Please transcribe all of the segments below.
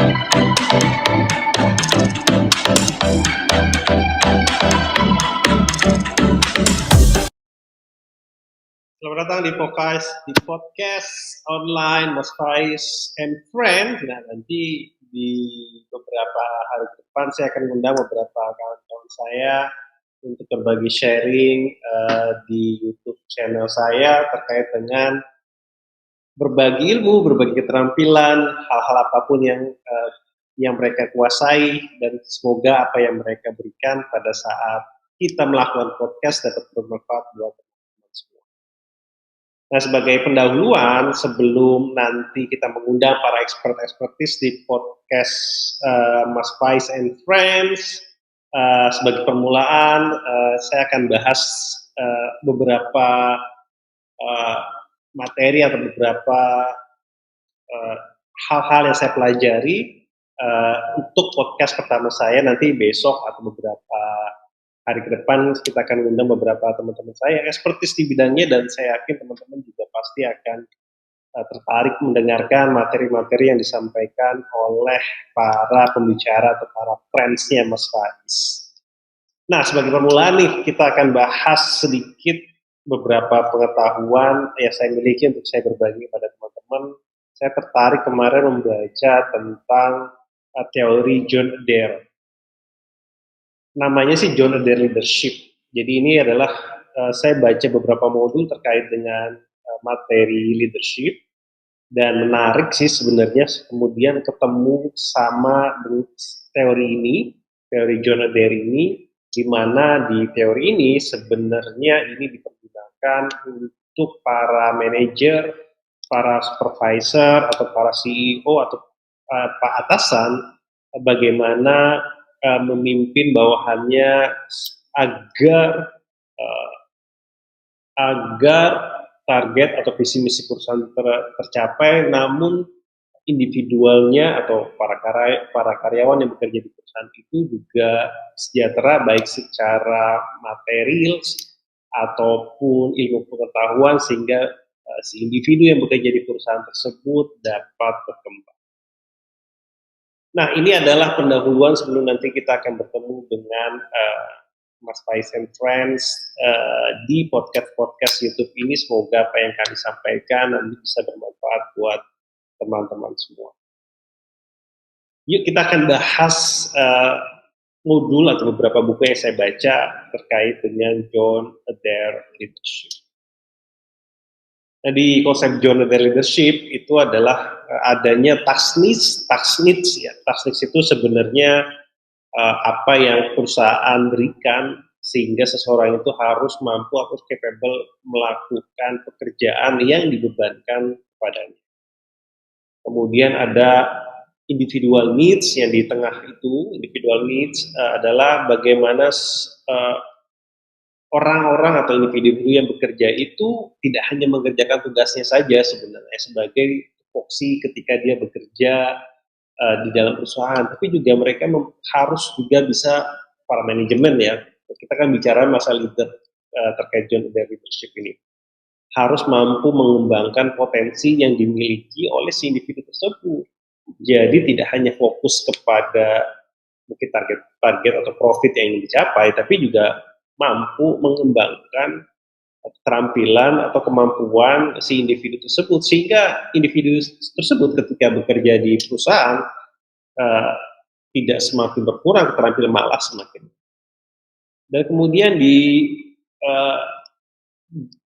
Selamat datang di podcast online Mas Faiz and Friend. Nah, nanti di beberapa hari ke depan saya akan mengundang beberapa kawan-kawan saya untuk berbagi sharing di YouTube channel saya terkait dengan berbagi ilmu, berbagi keterampilan, hal-hal apapun yang mereka kuasai, dan semoga apa yang mereka berikan pada saat kita melakukan podcast dapat bermanfaat buat teman-teman semua. Nah, sebagai pendahuluan, sebelum nanti kita mengundang para expert-expertis di podcast Mas Faiz and Friends, sebagai permulaan, saya akan bahas beberapa materi atau beberapa hal-hal yang saya pelajari untuk podcast pertama saya nanti besok atau beberapa hari ke depan. Kita akan mengundang beberapa teman-teman saya yang ekspertis di bidangnya, dan saya yakin teman-teman juga pasti akan tertarik mendengarkan materi-materi yang disampaikan oleh para pembicara atau para friends-nya Mas Faiz. Nah, sebagai permulaan nih, kita akan bahas sedikit beberapa pengetahuan yang saya miliki untuk saya berbagi kepada teman-teman. Saya tertarik kemarin membaca tentang teori John Adair. Namanya sih John Adair Leadership. Jadi ini adalah saya baca beberapa modul terkait dengan materi leadership, dan menarik sih sebenarnya kemudian ketemu sama teori ini, teori John Adair ini, di mana di teori ini sebenarnya ini dipergunakan untuk para manajer, para supervisor atau para CEO atau pak atasan, bagaimana memimpin bawahannya agar target atau visi misi perusahaan tercapai, namun individualnya atau para karyawan yang bekerja di perusahaan itu juga sejahtera, baik secara material ataupun ilmu pengetahuan, sehingga si individu yang bekerja di perusahaan tersebut dapat berkembang. Nah, ini adalah pendahuluan sebelum nanti kita akan bertemu dengan Mas Faiz and Friends di podcast YouTube ini. Semoga apa yang kami sampaikan nanti bisa bermanfaat buat teman-teman semua. Yuk kita akan bahas modul atau beberapa buku yang saya baca terkait dengan John Adair Leadership. Nah, di konsep John Adair Leadership itu adalah adanya task needs ya. Task needs itu sebenarnya apa yang perusahaan berikan sehingga seseorang itu harus mampu atau capable melakukan pekerjaan yang dibebankan kepadanya. Kemudian ada individual needs yang di tengah itu. Individual needs adalah bagaimana orang-orang atau individu yang bekerja itu tidak hanya mengerjakan tugasnya saja sebenarnya sebagai tupoksi ketika dia bekerja di dalam perusahaan, tapi juga mereka harus juga bisa para manajemen ya. Kita kan bicara masalah leader terkait John Adair Leadership ini. Harus mampu mengembangkan potensi yang dimiliki oleh si individu tersebut. Jadi tidak hanya fokus kepada mungkin target atau profit yang ingin dicapai, tapi juga mampu mengembangkan keterampilan atau kemampuan si individu tersebut, sehingga individu tersebut ketika bekerja di perusahaan tidak semakin berkurang keterampilan, malah semakin. Dan kemudian di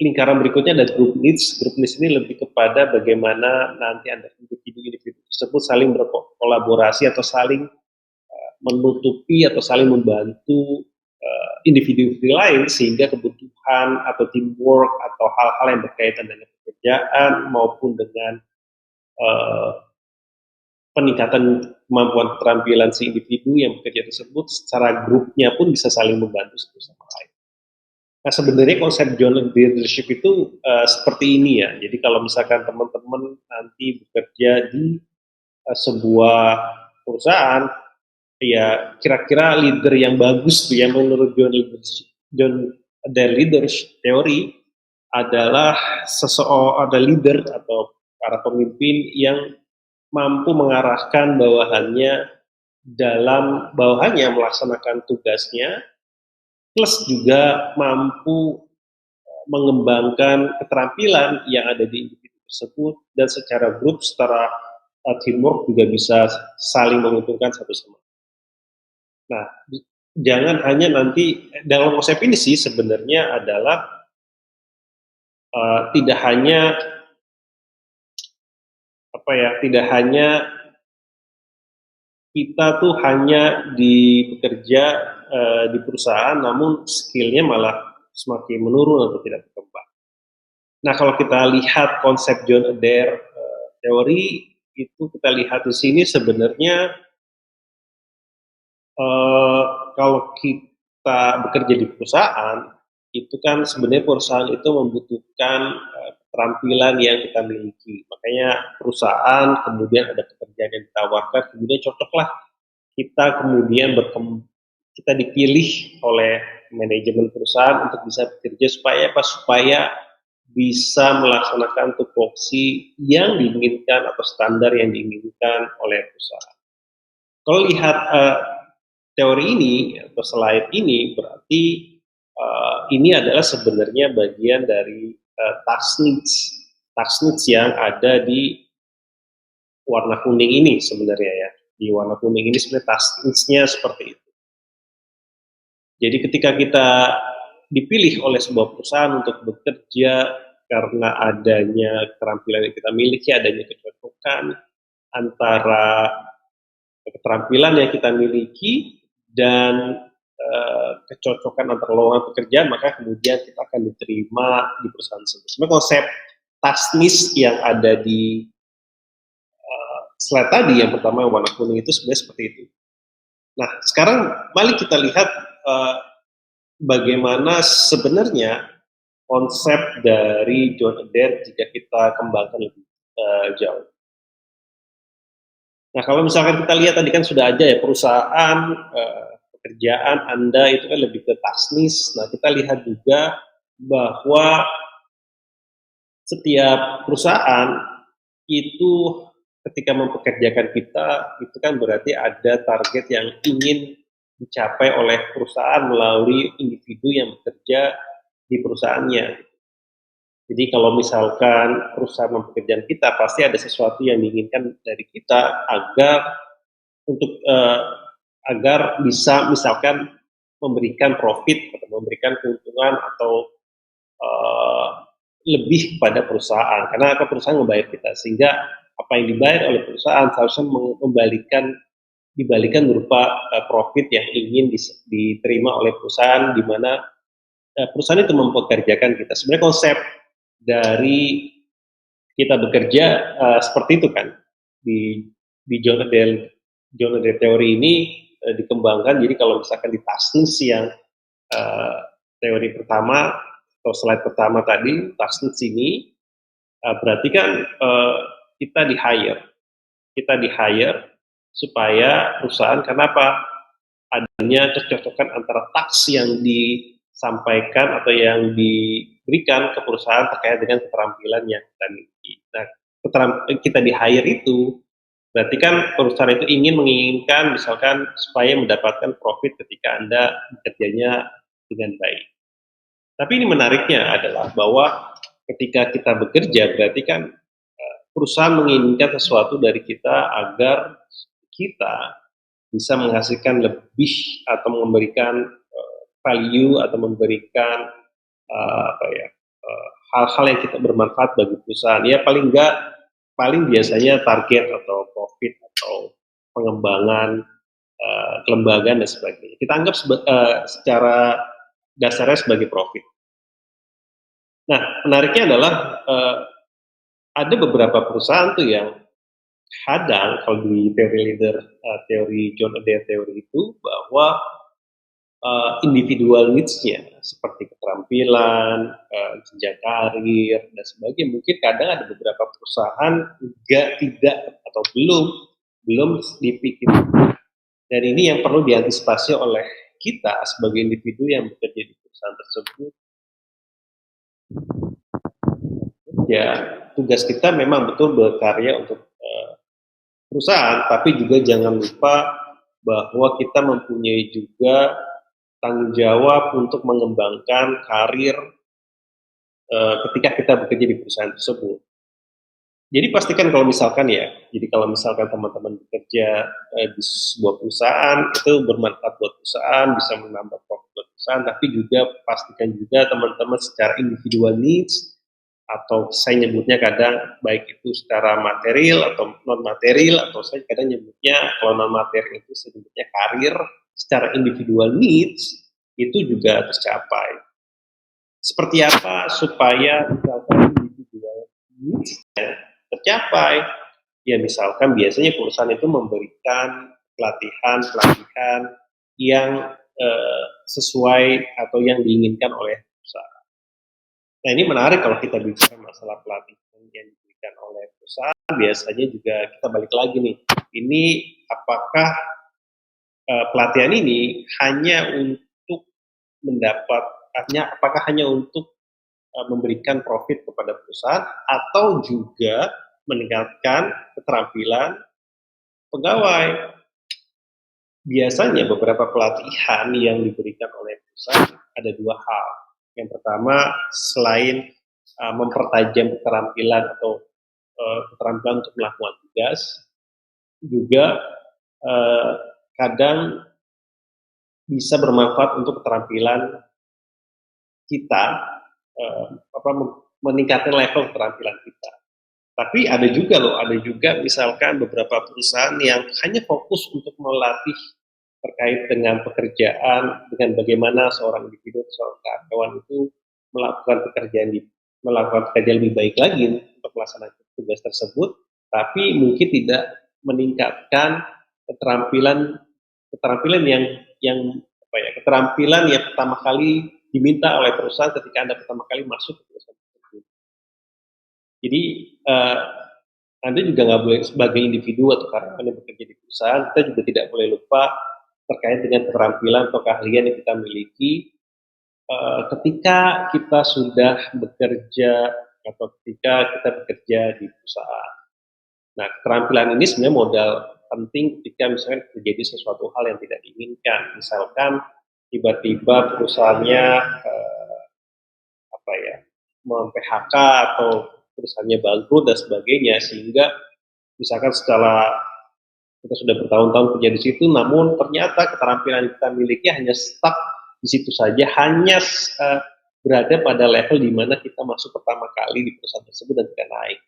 lingkaran berikutnya ada group needs. Group needs ini lebih kepada bagaimana nanti ada individu tersebut saling berkolaborasi atau saling menutupi atau saling membantu individu lain, sehingga kebutuhan atau teamwork atau hal-hal yang berkaitan dengan pekerjaan maupun dengan peningkatan kemampuan keterampilan si individu yang bekerja tersebut secara grupnya pun bisa saling membantu satu sama lain. Nah, sebenarnya konsep John Adair Leadership itu seperti ini ya. Jadi kalau misalkan teman-teman nanti bekerja di sebuah perusahaan, ya kira-kira leader yang bagus tuh yang menurut John Adair Leadership teori adalah ada leader atau para pemimpin yang mampu mengarahkan bawahannya dalam bawahannya melaksanakan tugasnya, plus juga mampu mengembangkan keterampilan yang ada di individu tersebut, dan secara grup, secara teamwork juga bisa saling menguntungkan satu sama lain. Nah, jangan hanya nanti dalam konsep ini sih sebenarnya adalah tidak hanya tidak hanya kita tuh hanya bekerja di perusahaan, namun skillnya malah semakin menurun atau tidak berkembang. Nah, kalau kita lihat konsep John Adair teori itu, kita lihat di sini sebenarnya kalau kita bekerja di perusahaan, itu kan sebenarnya perusahaan itu membutuhkan keterampilan yang kita miliki. Makanya perusahaan kemudian ada pekerjaan yang ditawarkan, kemudian cocoklah kita kemudian kita dipilih oleh manajemen perusahaan untuk bisa bekerja supaya bisa melaksanakan tupoksi yang diinginkan atau standar yang diinginkan oleh perusahaan. Kalau lihat teori ini atau slide ini, berarti ini adalah sebenarnya bagian dari task needs yang ada di warna kuning ini sebenarnya ya. Di warna kuning ini sebenarnya task needs-nya seperti itu. Jadi ketika kita dipilih oleh sebuah perusahaan untuk bekerja karena adanya keterampilan yang kita miliki, adanya kecocokan antara keterampilan yang kita miliki dan kecocokan antara lowongan pekerjaan, maka kemudian kita akan diterima di perusahaan tersebut. Sebenarnya konsep task needs yang ada di slide tadi yang pertama yang warna kuning itu sebenarnya seperti itu. Nah, sekarang mari kita lihat bagaimana sebenarnya konsep dari John Adair jika kita kembangkan lebih jauh. Nah, kalau misalkan kita lihat tadi kan sudah ada ya perusahaan, pekerjaan Anda itu kan lebih ke tasnis. Nah, kita lihat juga bahwa setiap perusahaan itu ketika mempekerjakan kita, itu kan berarti ada target yang ingin dicapai oleh perusahaan melalui individu yang bekerja di perusahaannya. Jadi kalau misalkan perusahaan mempekerjakan kita, pasti ada sesuatu yang diinginkan dari kita agar bisa misalkan memberikan profit atau memberikan keuntungan atau uh, lebih kepada perusahaan, karena perusahaan membayar kita, sehingga apa yang dibayar oleh perusahaan seharusnya dibalikan berupa profit yang ingin diterima oleh perusahaan, di mana perusahaan itu mempekerjakan kita. Sebenarnya konsep dari kita bekerja seperti itu kan di John Adair teori ini dikembangkan. Jadi kalau misalkan di tasnis yang teori pertama atau slide pertama tadi, tasnis ini berarti kan kita di hire supaya perusahaan, kenapa adanya kecocokan antara task yang disampaikan atau yang diberikan ke perusahaan terkait dengan keterampilan yang kita miliki. Nah, kita di hire itu berarti kan perusahaan itu menginginkan misalkan supaya mendapatkan profit ketika Anda bekerjanya dengan baik. Tapi ini menariknya adalah bahwa ketika kita bekerja, berarti kan perusahaan menginginkan sesuatu dari kita agar kita bisa menghasilkan lebih atau memberikan value atau memberikan hal-hal yang kita bermanfaat bagi perusahaan. Ya paling biasanya target atau profit atau pengembangan kelembagaan dan sebagainya. Kita anggap secara dasarnya sebagai profit. Nah, menariknya adalah ada beberapa perusahaan tuh yang kadang kalau di teori John Adair teori itu, bahwa individual needs-nya seperti keterampilan, jenjang karir dan sebagainya, mungkin kadang ada beberapa perusahaan tidak atau belum dipikir. Dan ini yang perlu diantisipasi oleh kita sebagai individu yang bekerja di perusahaan tersebut. Ya, tugas kita memang betul berkarya untuk perusahaan, tapi juga jangan lupa bahwa kita mempunyai juga tanggung jawab untuk mengembangkan karir ketika kita bekerja di perusahaan tersebut. Jadi pastikan kalau misalkan ya, jadi kalau misalkan teman-teman bekerja di sebuah perusahaan itu bermanfaat buat perusahaan, bisa menambah profit buat perusahaan, tapi juga pastikan juga teman-teman secara individual needs atau saya nyebutnya kadang baik itu secara material atau non material, atau saya kadang nyebutnya kalau non material itu saya nyebutnya karir secara individual needs itu juga tercapai. Seperti apa supaya misalkan individual needs tercapai? Ya misalkan biasanya perusahaan itu memberikan pelatihan yang sesuai atau yang diinginkan oleh perusahaan. Nah ini menarik kalau kita bicara masalah pelatihan yang diberikan oleh perusahaan, biasanya juga kita balik lagi nih, ini apakah pelatihan ini hanya untuk apakah hanya untuk memberikan profit kepada perusahaan atau juga meningkatkan keterampilan pegawai. Biasanya beberapa pelatihan yang diberikan oleh perusahaan ada dua hal. Yang pertama, selain mempertajam keterampilan atau keterampilan untuk melakukan tugas, juga kadang bisa bermanfaat untuk keterampilan kita, meningkatkan level keterampilan kita. Tapi ada juga misalkan beberapa perusahaan yang hanya fokus untuk melatih terkait dengan pekerjaan, dengan bagaimana seorang individu, seorang karyawan itu melakukan pekerjaan lebih baik lagi untuk melaksanakan tugas tersebut, tapi mungkin tidak meningkatkan keterampilan yang pertama kali diminta oleh perusahaan ketika Anda pertama kali masuk ke perusahaan tersebut. Jadi Anda juga nggak boleh sebagai individu atau karyawan yang bekerja di perusahaan, kita juga tidak boleh lupa terkait dengan keterampilan atau keahlian yang kita miliki ketika kita sudah bekerja atau ketika kita bekerja di perusahaan. Nah, keterampilan ini sebenarnya modal penting ketika misalnya terjadi sesuatu hal yang tidak diinginkan. Misalkan tiba-tiba perusahaannya mem-PHK atau perusahaannya bangkrut dan sebagainya, sehingga misalkan setelah kita sudah bertahun-tahun kerja di situ, namun ternyata keterampilan yang kita miliki hanya stuck di situ saja, hanya berada pada level di mana kita masuk pertama kali di perusahaan tersebut dan tidak naik.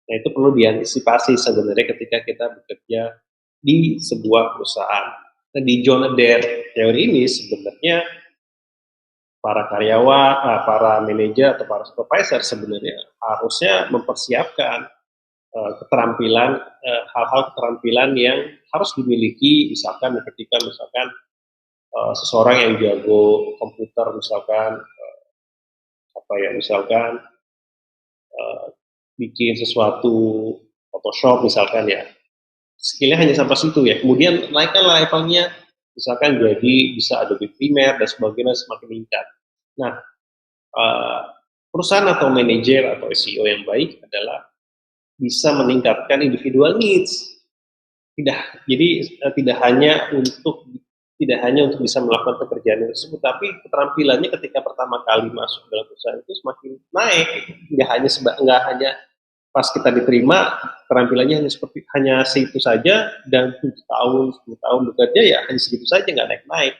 Nah itu perlu diantisipasi sebenarnya ketika kita bekerja di sebuah perusahaan. Nah di John Adair teori ini sebenarnya para karyawan, para manajer atau para supervisor sebenarnya harusnya mempersiapkan keterampilan, hal-hal keterampilan yang harus dimiliki, misalkan ketika seseorang yang jago komputer, misalkan bikin sesuatu Photoshop misalkan ya, skillnya hanya sampai situ ya, kemudian naikkan levelnya, misalkan jadi bisa Adobe Premiere dan sebagainya semakin meningkat. Nah, perusahaan atau manajer atau CEO yang baik adalah bisa meningkatkan individual needs. Tidak hanya untuk bisa melakukan pekerjaan tersebut, tapi keterampilannya ketika pertama kali masuk dalam perusahaan itu semakin naik. Nggak hanya pas kita diterima keterampilannya hanya segitu saja, dan 7 tahun 10 tahun bekerja ya hanya segitu saja, nggak naik-naik.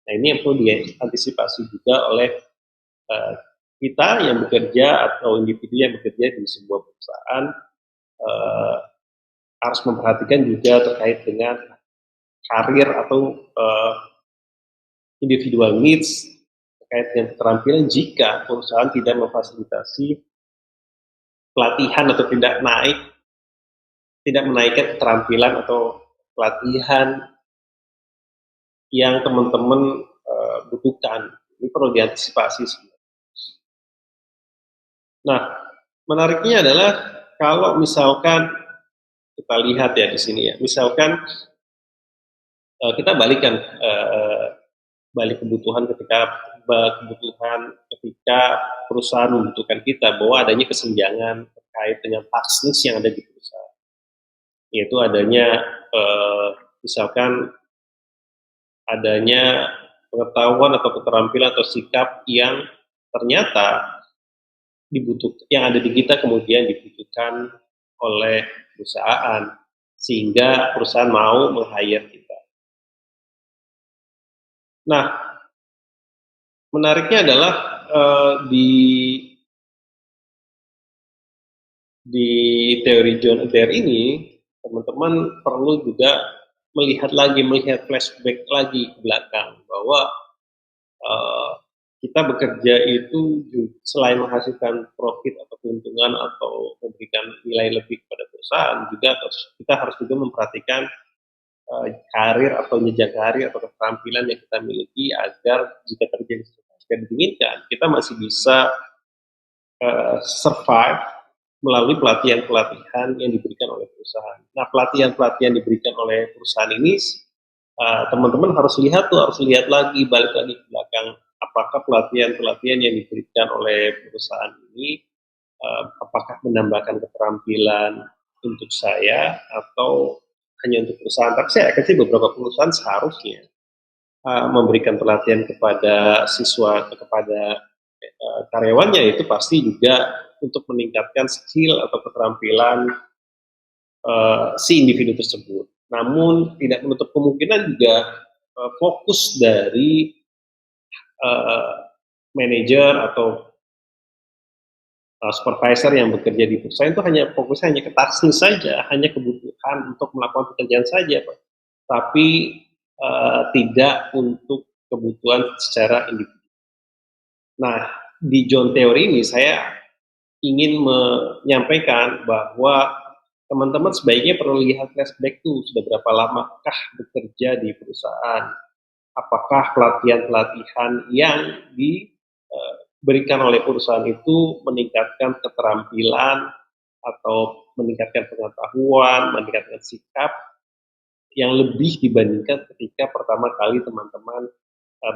Nah ini yang perlu diantisipasi juga oleh kita yang bekerja atau individu yang bekerja di sebuah perusahaan, harus memperhatikan juga terkait dengan karir atau individual needs terkait dengan keterampilan jika perusahaan tidak memfasilitasi pelatihan atau tidak menaikkan keterampilan atau pelatihan yang teman-teman butuhkan. Ini perlu diantisipasi sebenarnya. Nah, menariknya adalah kalau misalkan kita lihat ya di sini ya, misalkan kita balik kebutuhan ketika perusahaan membutuhkan kita, bahwa adanya kesenjangan terkait dengan tax needs yang ada di perusahaan. yaitu adanya misalkan adanya pengetahuan atau keterampilan atau sikap yang ternyata yang ada di kita kemudian dibutuhkan oleh perusahaan, sehingga perusahaan mau meng-hire kita. Nah, menariknya adalah di teori John Adair ini, teman-teman perlu juga melihat flashback lagi ke belakang, bahwa uh, kita bekerja itu selain menghasilkan profit atau keuntungan atau memberikan nilai lebih kepada perusahaan, juga kita harus juga memperhatikan karir atau jenjang karir atau keterampilan yang kita miliki, agar jika terjadi sesuatu yang diinginkan, kita masih bisa survive melalui pelatihan-pelatihan yang diberikan oleh perusahaan. Nah, pelatihan-pelatihan diberikan oleh perusahaan ini, teman-teman harus lihat lagi, balik lagi ke belakang, apakah pelatihan-pelatihan yang diberikan oleh perusahaan ini apakah menambahkan keterampilan untuk saya atau hanya untuk perusahaan. Tapi saya yakin sih beberapa perusahaan seharusnya memberikan pelatihan kepada siswa, kepada karyawannya, itu pasti juga untuk meningkatkan skill atau keterampilan si individu tersebut. Namun tidak menutup kemungkinan juga fokus dari manajer atau supervisor yang bekerja di perusahaan itu fokusnya hanya ke tasking saja, hanya kebutuhan untuk melakukan pekerjaan saja, Pak. Tapi tidak untuk kebutuhan secara individu. Nah, di John Theory ini saya ingin menyampaikan bahwa teman-teman sebaiknya perlu lihat flashback tuh, sudah berapa lamakah bekerja di perusahaan, apakah pelatihan-pelatihan yang diberikan oleh perusahaan itu meningkatkan keterampilan atau meningkatkan pengetahuan, meningkatkan sikap yang lebih dibandingkan ketika pertama kali teman-teman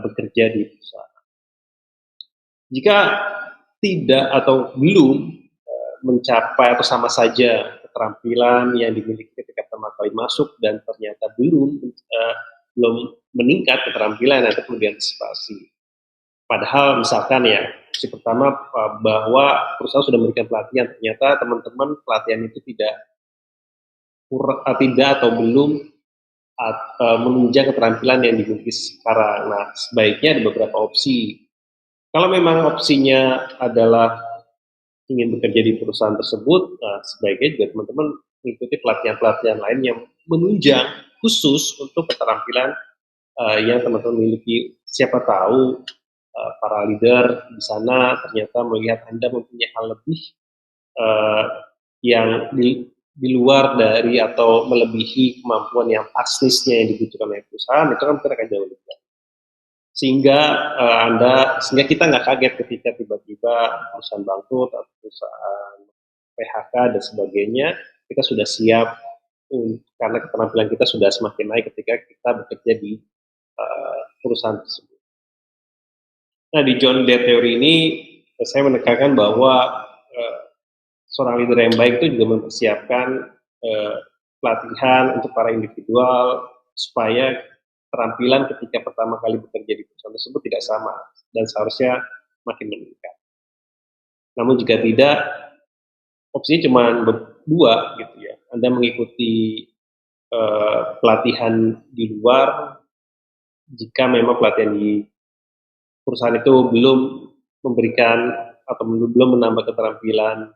bekerja di perusahaan. Jika tidak atau belum mencapai atau sama saja keterampilan yang dimiliki ketika pertama kali masuk dan ternyata belum meningkat keterampilan, nanti perlu diantisipasi. Padahal misalkan ya, si pertama bahwa perusahaan sudah memberikan pelatihan, ternyata teman-teman pelatihan itu tidak atau belum menunjang keterampilan yang dimiliki sekarang. Nah, sebaiknya ada beberapa opsi. Kalau memang opsinya adalah ingin bekerja di perusahaan tersebut, nah, sebaiknya juga teman-teman mengikuti pelatihan-pelatihan lain yang menunjang khusus untuk keterampilan yang teman-teman miliki. Siapa tahu para leader di sana ternyata melihat Anda mempunyai hal lebih yang di luar dari atau melebihi kemampuan yang teknisnya yang dibutuhkan oleh perusahaan, itu kan kita akan jauh lebih baik. Sehingga kita nggak kaget ketika tiba-tiba perusahaan bangkrut atau perusahaan PHK dan sebagainya. Kita sudah siap karena keterampilan kita sudah semakin naik ketika kita bekerja di perusahaan tersebut. Nah, di John Day Theory ini saya menekankan bahwa seorang leader yang baik itu juga mempersiapkan pelatihan untuk para individual supaya keterampilan ketika pertama kali bekerja di perusahaan tersebut tidak sama dan seharusnya makin meningkat. Namun jika tidak, opsinya cuma dua gitu ya. Anda mengikuti pelatihan di luar jika memang pelatihan di perusahaan itu belum memberikan atau belum menambah keterampilan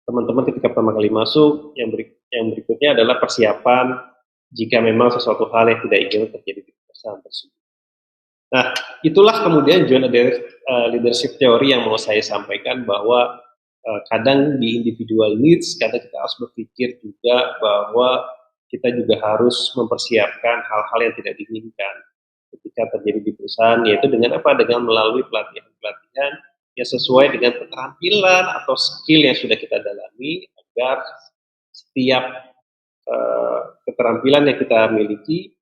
teman-teman ketika pertama kali masuk. Yang berikutnya adalah persiapan jika memang sesuatu hal yang tidak ingin terjadi di perusahaan tersebut. Nah, itulah kemudian John Adair leadership theory yang mau saya sampaikan, bahwa kadang di individual needs, kadang kita harus berpikir juga bahwa kita juga harus mempersiapkan hal-hal yang tidak diinginkan ketika terjadi di perusahaan, yaitu dengan apa? Dengan melalui pelatihan-pelatihan yang sesuai dengan keterampilan atau skill yang sudah kita dalami, agar setiap keterampilan yang kita miliki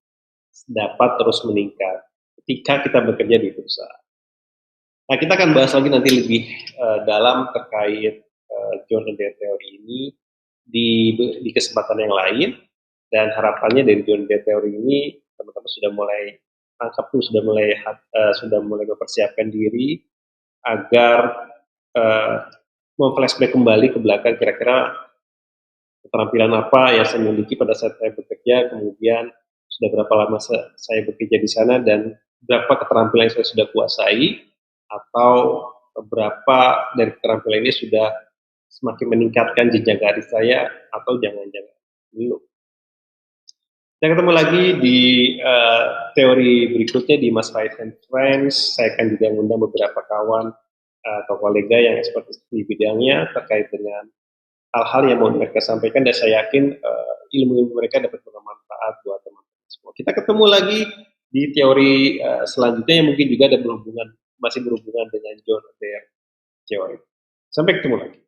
dapat terus meningkat ketika kita bekerja di perusahaan. Nah, kita akan bahas lagi nanti lebih dalam terkait John Adair teori ini di kesempatan yang lain, dan harapannya dari John Adair teori ini teman-teman sudah mulai tangkap tuh, sudah mulai mempersiapkan diri agar memflashback kembali ke belakang, kira-kira keterampilan apa yang saya miliki pada saat saya bekerja, kemudian sudah berapa lama saya bekerja di sana, dan berapa keterampilan yang saya sudah kuasai, atau berapa dari keterampilan ini sudah semakin meningkatkan jenjang karir saya, atau jangan-jangan belum. Kita ketemu lagi di teori berikutnya di Mas Five and Friends. Saya akan juga mengundang beberapa kawan atau kolega yang expert di bidangnya terkait dengan hal-hal yang mau mereka sampaikan, dan saya yakin ilmu-ilmu mereka dapat bermanfaat buat teman-teman semua. Kita ketemu lagi di teori selanjutnya yang mungkin juga ada masih berhubungan dengan John Adair teori. Sampai ketemu lagi.